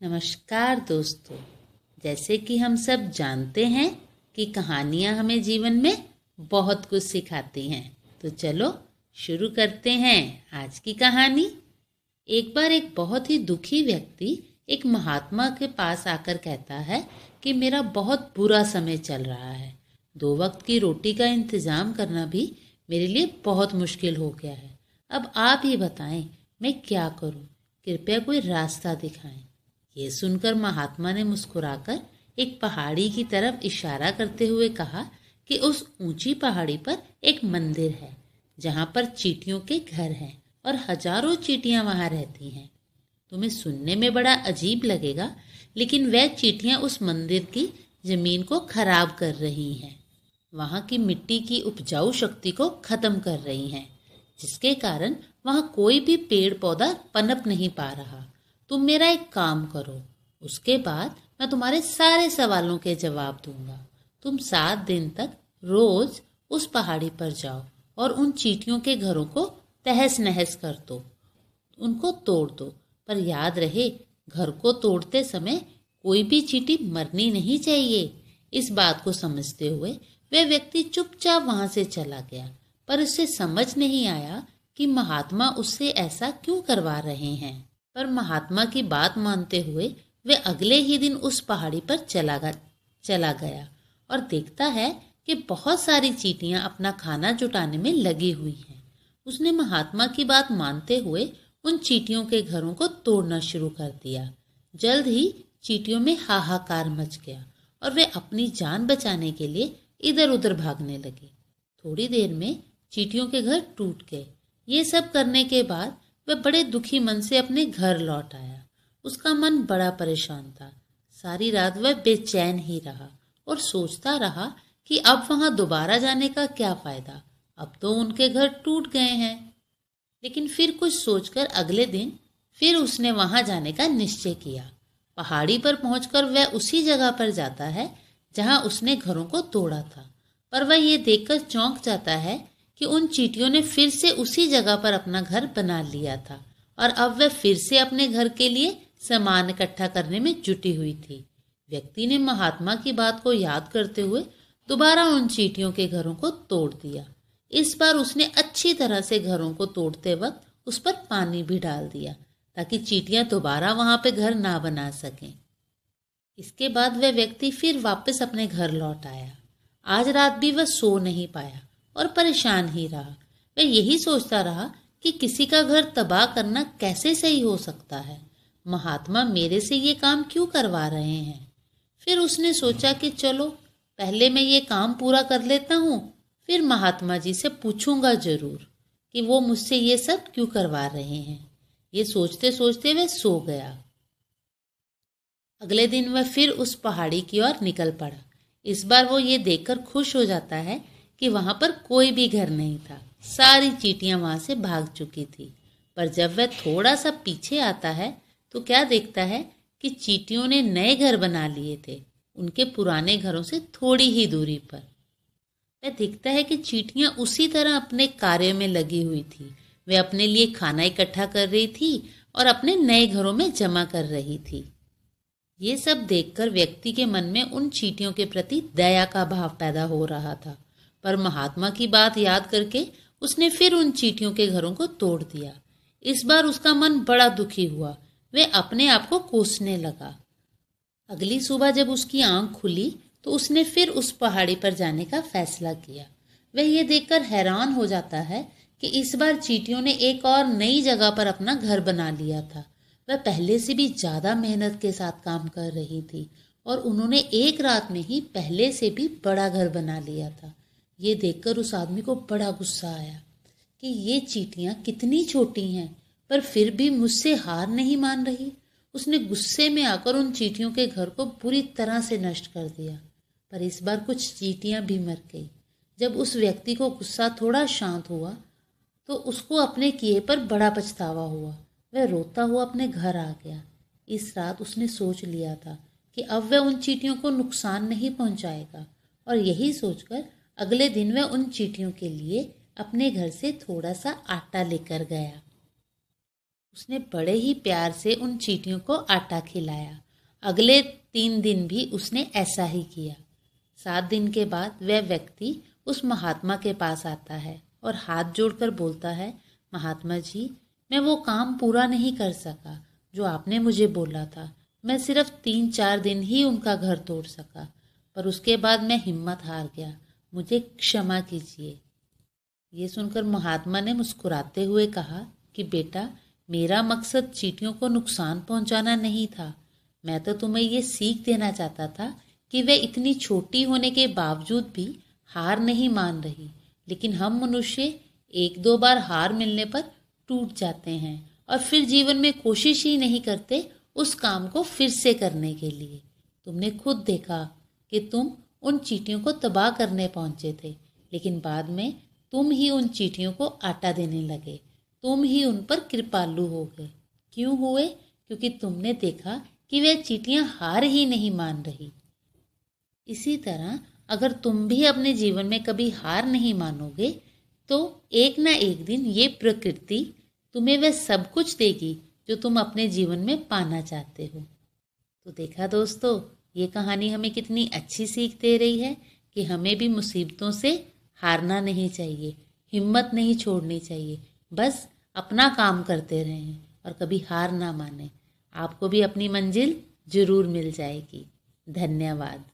नमस्कार दोस्तों। जैसे कि हम सब जानते हैं कि कहानियाँ हमें जीवन में बहुत कुछ सिखाती हैं, तो चलो शुरू करते हैं आज की कहानी। एक बार एक बहुत ही दुखी व्यक्ति एक महात्मा के पास आकर कहता है कि मेरा बहुत बुरा समय चल रहा है। 2 वक्त की रोटी का इंतजाम करना भी मेरे लिए बहुत मुश्किल हो गया है। अब आप ही बताएं, मैं क्या करूं? कृपया कोई रास्ता दिखाएं। ये सुनकर महात्मा ने मुस्कुराकर एक पहाड़ी की तरफ इशारा करते हुए कहा कि उस ऊंची पहाड़ी पर एक मंदिर है जहां पर चींटियों के घर हैं और हजारों चींटियां वहां रहती हैं। तुम्हें सुनने में बड़ा अजीब लगेगा, लेकिन वह चींटियां उस मंदिर की जमीन को खराब कर रही हैं। वहां की मिट्टी की उपजाऊ शक्ति को खत्म कर रही हैं, जिसके कारण वहां कोई भी पेड़ पौधा पनप नहीं पा रहा। तुम मेरा एक काम करो, उसके बाद मैं तुम्हारे सारे सवालों के जवाब दूंगा। तुम 7 दिन तक रोज उस पहाड़ी पर जाओ और उन चींटियों के घरों को तहस नहस कर दो, उनको तोड़ दो। पर याद रहे, घर को तोड़ते समय कोई भी चींटी मरनी नहीं चाहिए। इस बात को समझते हुए वह व्यक्ति चुपचाप वहां से चला गया, पर उसे समझ नहीं आया कि महात्मा उससे ऐसा क्यों करवा रहे हैं। पर महात्मा की बात मानते हुए वे अगले ही दिन उस पहाड़ी पर चला गया और देखता है कि बहुत सारी चींटियां अपना खाना जुटाने में लगी हुई हैं। उसने महात्मा की बात मानते हुए उन चींटियों के घरों को तोड़ना शुरू कर दिया। जल्द ही चींटियों में हाहाकार मच गया और वे अपनी जान बचाने के लिए इधर उधर भागने लगे। थोड़ी देर में चींटियों के घर टूट गए। ये सब करने के बाद वह बड़े दुखी मन से अपने घर लौट आया। उसका मन बड़ा परेशान था। सारी रात वह बेचैन ही रहा और सोचता रहा कि अब वहां दोबारा जाने का क्या फायदा, अब तो उनके घर टूट गए हैं। लेकिन फिर कुछ सोचकर अगले दिन फिर उसने वहां जाने का निश्चय किया। पहाड़ी पर पहुंचकर वह उसी जगह पर जाता है जहां उसने घरों को तोड़ा था, पर वह ये देखकर चौंक जाता है कि उन चींटियों ने फिर से उसी जगह पर अपना घर बना लिया था और अब वह फिर से अपने घर के लिए सामान इकट्ठा करने में जुटी हुई थी। व्यक्ति ने महात्मा की बात को याद करते हुए दोबारा उन चींटियों के घरों को तोड़ दिया। इस बार उसने अच्छी तरह से घरों को तोड़ते वक्त उस पर पानी भी डाल दिया ताकि चींटियां दोबारा वहां पे घर ना बना सकें। इसके बाद वह व्यक्ति फिर वापस अपने घर लौट आया। आज रात भी वह सो नहीं पाया और परेशान ही रहा। वह यही सोचता रहा कि किसी का घर तबाह करना कैसे सही हो सकता है। महात्मा मेरे से ये काम क्यों करवा रहे हैं? फिर उसने सोचा कि चलो पहले मैं ये काम पूरा कर लेता हूँ, फिर महात्मा जी से पूछूंगा जरूर कि वो मुझसे ये सब क्यों करवा रहे हैं। ये सोचते सोचते वह सो गया। अगले दिन वह फिर उस पहाड़ी की ओर निकल पड़ा। इस बार वो ये देखकर खुश हो जाता है कि वहां पर कोई भी घर नहीं था। सारी चींटियां वहां से भाग चुकी थी। पर जब वह थोड़ा सा पीछे आता है तो क्या देखता है कि चींटियों ने नए घर बना लिए थे, उनके पुराने घरों से थोड़ी ही दूरी पर। वह देखता है कि चींटियां उसी तरह अपने कार्य में लगी हुई थी। वे अपने लिए खाना इकट्ठा कर रही थी और अपने नए घरों में जमा कर रही थी। ये सब देखकर व्यक्ति के मन में उन चींटियों के प्रति दया का भाव पैदा हो रहा था, पर महात्मा की बात याद करके उसने फिर उन चींटियों के घरों को तोड़ दिया। इस बार उसका मन बड़ा दुखी हुआ। वह अपने आप को कोसने लगा। अगली सुबह जब उसकी आंख खुली तो उसने फिर उस पहाड़ी पर जाने का फैसला किया। वह ये देखकर हैरान हो जाता है कि इस बार चींटियों ने एक और नई जगह पर अपना घर बना लिया था। वह पहले से भी ज्यादा मेहनत के साथ काम कर रही थी और उन्होंने एक रात में ही पहले से भी बड़ा घर बना लिया था। ये देखकर उस आदमी को बड़ा गुस्सा आया कि ये चींटियां कितनी छोटी हैं, पर फिर भी मुझसे हार नहीं मान रही। उसने गुस्से में आकर उन चींटियों के घर को बुरी तरह से नष्ट कर दिया। पर इस बार कुछ चींटियां भी मर गई। जब उस व्यक्ति को गुस्सा थोड़ा शांत हुआ तो उसको अपने किए पर बड़ा पछतावा हुआ। वह रोता हुआ अपने घर आ गया। इस रात उसने सोच लिया था कि अब वह उन चींटियों को नुकसान नहीं पहुंचाएगा और यही सोचकर अगले दिन वह उन चींटियों के लिए अपने घर से थोड़ा सा आटा लेकर गया। उसने बड़े ही प्यार से उन चींटियों को आटा खिलाया। अगले 3 दिन भी उसने ऐसा ही किया। 7 दिन के बाद वह व्यक्ति उस महात्मा के पास आता है और हाथ जोड़कर बोलता है, महात्मा जी, मैं वो काम पूरा नहीं कर सका जो आपने मुझे बोला था। मैं सिर्फ 3-4 दिन ही उनका घर तोड़ सका, पर उसके बाद मैं हिम्मत हार गया। मुझे क्षमा कीजिए। ये सुनकर महात्मा ने मुस्कुराते हुए कहा कि बेटा, मेरा मकसद चींटियों को नुकसान पहुंचाना नहीं था। मैं तो तुम्हें ये सीख देना चाहता था कि वे इतनी छोटी होने के बावजूद भी हार नहीं मान रही। लेकिन हम मनुष्य 1-2 बार हार मिलने पर टूट जाते हैं और फिर जीवन में कोशिश ही नहीं करते उस काम को फिर से करने के लिए। तुमने खुद देखा कि तुम उन चींटियों को तबाह करने पहुंचे थे, लेकिन बाद में तुम ही उन चींटियों को आटा देने लगे। तुम ही उन पर कृपालु हो गए। क्यों हुए? क्योंकि तुमने देखा कि वे चींटियां हार ही नहीं मान रही। इसी तरह अगर तुम भी अपने जीवन में कभी हार नहीं मानोगे तो एक ना एक दिन ये प्रकृति तुम्हें वह सब कुछ देगी जो तुम अपने जीवन में पाना चाहते हो। तो देखा दोस्तों, ये कहानी हमें कितनी अच्छी सीख दे रही है कि हमें भी मुसीबतों से हारना नहीं चाहिए, हिम्मत नहीं छोड़नी चाहिए। बस अपना काम करते रहें और कभी हार ना माने। आपको भी अपनी मंजिल जरूर मिल जाएगी। धन्यवाद।